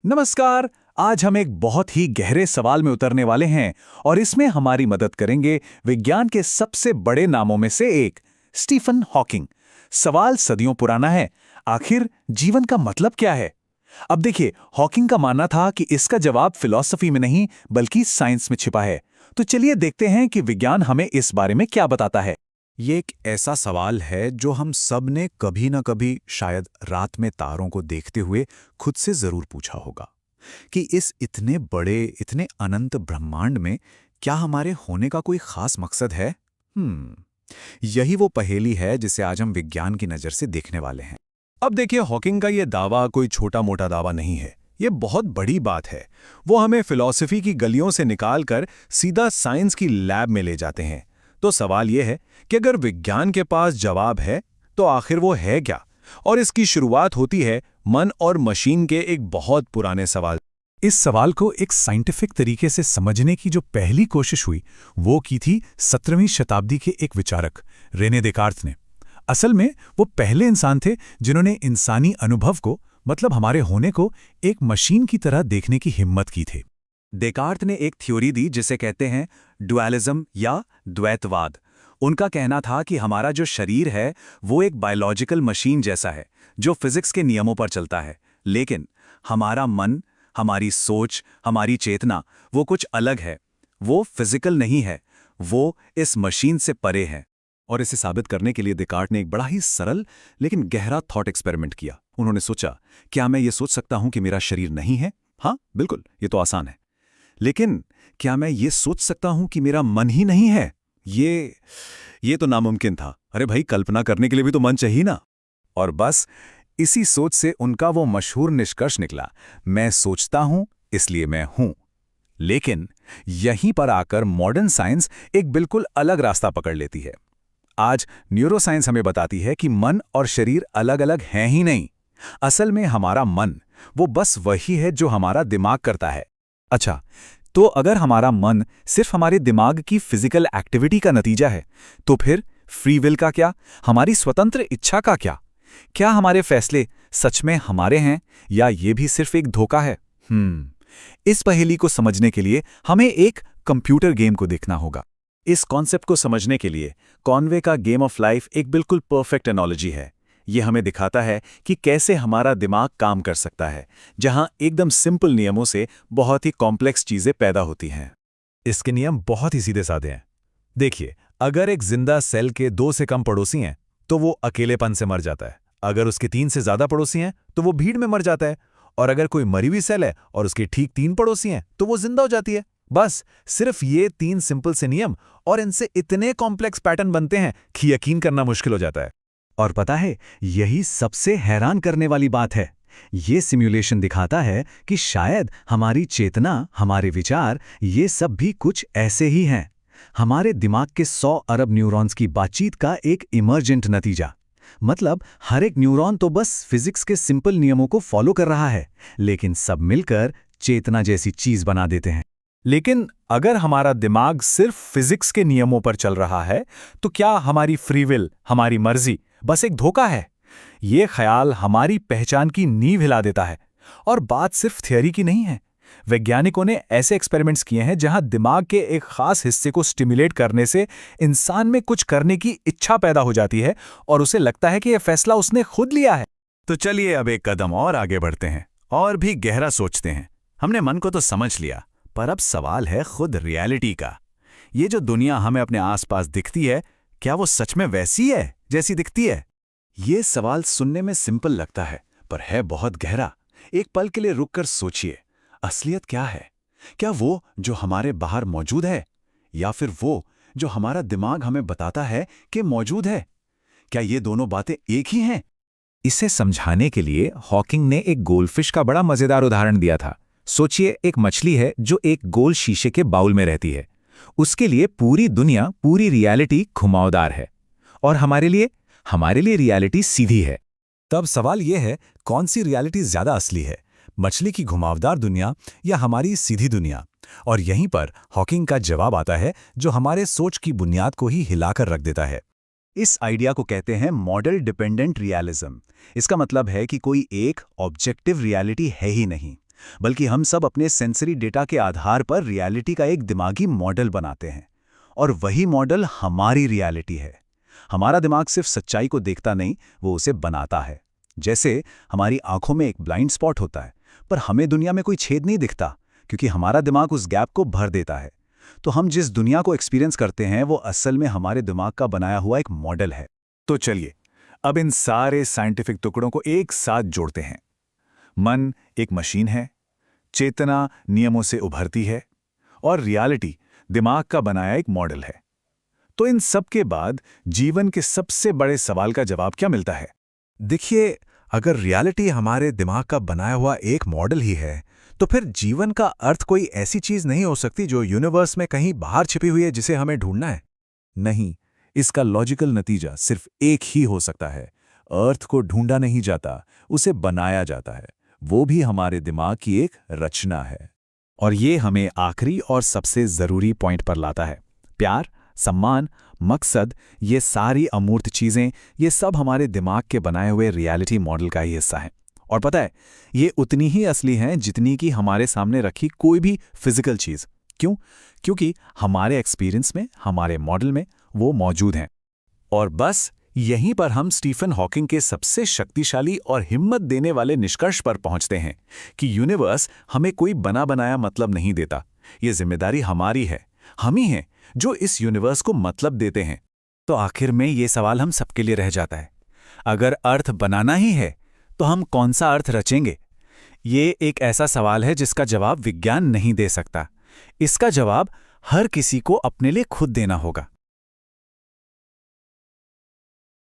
नमस्कार। आज हम एक बहुत ही गहरे सवाल में उतरने वाले हैं और इसमें हमारी मदद करेंगे विज्ञान के सबसे बड़े नामों में से एक, स्टीफन हॉकिंग। सवाल सदियों पुराना है, आखिर जीवन का मतलब क्या है? अब देखिए, हॉकिंग का मानना था कि इसका जवाब फिलॉसफी में नहीं बल्कि साइंस में छिपा है। तो चलिए देखते हैं कि विज्ञान हमें इस बारे में क्या बताता है। ये एक ऐसा सवाल है जो हम सब ने कभी ना कभी शायद रात में तारों को देखते हुए खुद से जरूर पूछा होगा कि इस इतने बड़े, इतने अनंत ब्रह्मांड में क्या हमारे होने का कोई खास मकसद है। यही वो पहेली है जिसे आज हम विज्ञान की नज़र से देखने वाले हैं। अब देखिए, हॉकिंग का ये दावा कोई छोटा मोटा दावा नहीं है। ये बहुत बड़ी बात है। वो हमें फिलॉसफी की गलियों से निकालकर सीधा साइंस की लैब में ले जाते हैं। तो सवाल ये है कि अगर विज्ञान के पास जवाब है तो आखिर वो है क्या? और इसकी शुरुआत होती है मन और मशीन के एक बहुत पुराने सवाल। इस सवाल को एक साइंटिफिक तरीके से समझने की जो पहली कोशिश हुई वो की थी 17वीं शताब्दी के एक विचारक रेने देकार्त ने। असल में वो पहले इंसान थे जिन्होंने इंसानी अनुभव को, मतलब हमारे होने को, एक मशीन की तरह देखने की हिम्मत की थी। देकार्त ने एक थ्योरी दी जिसे कहते हैं डुअलिज्म या द्वैतवाद। उनका कहना था कि हमारा जो शरीर है वो एक बायोलॉजिकल मशीन जैसा है जो फिजिक्स के नियमों पर चलता है, लेकिन हमारा मन, हमारी सोच, हमारी चेतना वो कुछ अलग है। वो फिजिकल नहीं है, वो इस मशीन से परे है। और इसे साबित करने के लिए देकार्त ने एक बड़ा ही सरल लेकिन गहरा थॉट एक्सपेरिमेंट किया। उन्होंने सोचा, क्या मैं ये सोच सकता हूं कि मेरा शरीर नहीं है? हाँ, बिल्कुल, ये तो आसान है। लेकिन क्या मैं ये सोच सकता हूं कि मेरा मन ही नहीं है? ये तो नामुमकिन था। अरे भाई, कल्पना करने के लिए भी तो मन चाहिए ना। और बस इसी सोच से उनका वो मशहूर निष्कर्ष निकला, मैं सोचता हूं इसलिए मैं हूं। लेकिन यहीं पर आकर मॉडर्न साइंस एक बिल्कुल अलग रास्ता पकड़ लेती है। आज न्यूरोसाइंस हमें बताती है कि मन और शरीर अलग अलग हैं ही नहीं। असल में हमारा मन वो बस वही है जो हमारा दिमाग करता है। अच्छा, तो अगर हमारा मन सिर्फ हमारे दिमाग की फिजिकल एक्टिविटी का नतीजा है, तो फिर फ्री विल का क्या? हमारी स्वतंत्र इच्छा का क्या? क्या हमारे फैसले सच में हमारे हैं या ये भी सिर्फ एक धोखा है? इस पहेली को समझने के लिए हमें एक कंप्यूटर गेम को देखना होगा। इस कॉन्सेप्ट को समझने के लिए कॉनवे का गेम ऑफ लाइफ एक बिल्कुल परफेक्ट एनालॉजी है। ये हमें दिखाता है कि कैसे हमारा दिमाग काम कर सकता है, जहां एकदम सिंपल नियमों से बहुत ही कॉम्प्लेक्स चीजें पैदा होती हैं। इसके नियम बहुत ही सीधे साधे हैं। देखिए, अगर एक जिंदा सेल के 2 से कम पड़ोसी हैं तो वो अकेलेपन से मर जाता है। अगर उसके 3 से ज्यादा पड़ोसी हैं तो वो भीड़ में मर जाता है। और अगर कोई मरी हुई सेल है और उसके ठीक 3 पड़ोसी हैं तो वो जिंदा हो जाती है। बस सिर्फ ये 3 सिंपल से नियम, और इनसे इतने कॉम्प्लेक्स पैटर्न बनते हैं कि यकीन करना मुश्किल हो जाता है। और पता है, यही सबसे हैरान करने वाली बात है। ये सिमुलेशन दिखाता है कि शायद हमारी चेतना, हमारे विचार, ये सब भी कुछ ऐसे ही हैं। हमारे दिमाग के 100 अरब न्यूरॉन्स की बातचीत का एक इमर्जेंट नतीजा। मतलब हर एक न्यूरॉन तो बस फिजिक्स के सिंपल नियमों को फॉलो कर रहा है, लेकिन सब मिलकर चेतना जैसी चीज बना देते हैं। लेकिन अगर हमारा दिमाग सिर्फ फिजिक्स के नियमों पर चल रहा है, तो क्या हमारी फ्री विल, हमारी मर्जी बस एक धोखा है? ये ख्याल हमारी पहचान की नींव हिला देता है। और बात सिर्फ थियरी की नहीं है। वैज्ञानिकों ने ऐसे एक्सपेरिमेंट्स किए हैं जहां दिमाग के एक खास हिस्से को स्टिमुलेट करने से इंसान में कुछ करने की इच्छा पैदा हो जाती है और उसे लगता है कि यह फैसला उसने खुद लिया है। तो चलिए अब एक कदम और आगे बढ़ते हैं और भी गहरा सोचते हैं। हमने मन को तो समझ लिया, पर अब सवाल है खुद रियलिटी का। ये जो दुनिया हमें अपने आसपास दिखती है, क्या वो सच में वैसी है जैसी दिखती है? ये सवाल सुनने में सिंपल लगता है, पर है बहुत गहरा। एक पल के लिए रुककर सोचिए, असलियत क्या है? क्या वो जो हमारे बाहर मौजूद है, या फिर वो जो हमारा दिमाग हमें बताता है कि मौजूद है? क्या ये दोनों बातें एक ही हैं? इसे समझाने के लिए हॉकिंग ने एक गोल्डफिश का बड़ा मजेदार उदाहरण दिया था। सोचिए, एक मछली है जो एक गोल शीशे के बाउल में रहती है। उसके लिए पूरी दुनिया, पूरी रियलिटी घुमावदार है, और हमारे लिए रियलिटी सीधी है। तब सवाल यह है, कौन सी रियलिटी ज्यादा असली है, मछली की घुमावदार दुनिया या हमारी सीधी दुनिया? और यहीं पर हॉकिंग का जवाब आता है, जो हमारे सोच की बुनियाद को ही हिलाकर रख देता है। इस आइडिया को कहते हैं मॉडल डिपेंडेंट रियलिज्म। इसका मतलब है कि कोई एक ऑब्जेक्टिव रियलिटी है ही नहीं। बल्कि हम सब अपने सेंसरी डेटा के आधार पर रियलिटी का एक दिमागी मॉडल बनाते हैं, और वही मॉडल हमारी रियलिटी है। हमारा दिमाग सिर्फ सच्चाई को देखता नहीं, वो उसे बनाता है। जैसे हमारी आंखों में एक ब्लाइंड स्पॉट होता है, पर हमें दुनिया में कोई छेद नहीं दिखता, क्योंकि हमारा दिमाग उस गैप को भर देता है। तो हम जिस दुनिया को एक्सपीरियंस करते हैं वो असल में हमारे दिमाग का बनाया हुआ एक मॉडल है। तो चलिए अब इन सारे साइंटिफिक टुकड़ों को एक साथ जोड़ते हैं। मन एक मशीन है, चेतना नियमों से उभरती है, और रियलिटी दिमाग का बनाया एक मॉडल है। तो इन सब के बाद जीवन के सबसे बड़े सवाल का जवाब क्या मिलता है? देखिए, अगर रियलिटी हमारे दिमाग का बनाया हुआ एक मॉडल ही है, तो फिर जीवन का अर्थ कोई ऐसी चीज नहीं हो सकती जो यूनिवर्स में कहीं बाहर छिपी हुई है जिसे हमें ढूंढना है। नहीं, इसका लॉजिकल नतीजा सिर्फ एक ही हो सकता है। अर्थ को ढूंढा नहीं जाता, उसे बनाया जाता है। वो भी हमारे दिमाग की एक रचना है। और ये हमें आखिरी और सबसे जरूरी पॉइंट पर लाता है। प्यार, सम्मान, मकसद, ये सारी अमूर्त चीजें, ये सब हमारे दिमाग के बनाए हुए रियलिटी मॉडल का ही हिस्सा हैं। और पता है, ये उतनी ही असली हैं जितनी कि हमारे सामने रखी कोई भी फिजिकल चीज। क्यों? क्योंकि हमारे एक्सपीरियंस में, हमारे मॉडल में वो मौजूद हैं। और बस यहीं पर हम स्टीफन हॉकिंग के सबसे शक्तिशाली और हिम्मत देने वाले निष्कर्ष पर पहुंचते हैं कि यूनिवर्स हमें कोई बना बनाया मतलब नहीं देता। ये जिम्मेदारी हमारी है। हम ही हैं जो इस यूनिवर्स को मतलब देते हैं। तो आखिर में ये सवाल हम सबके लिए रह जाता है, अगर अर्थ बनाना ही है तो हम कौन सा अर्थ रचेंगे? ये एक ऐसा सवाल है जिसका जवाब विज्ञान नहीं दे सकता। इसका जवाब हर किसी को अपने लिए खुद देना होगा।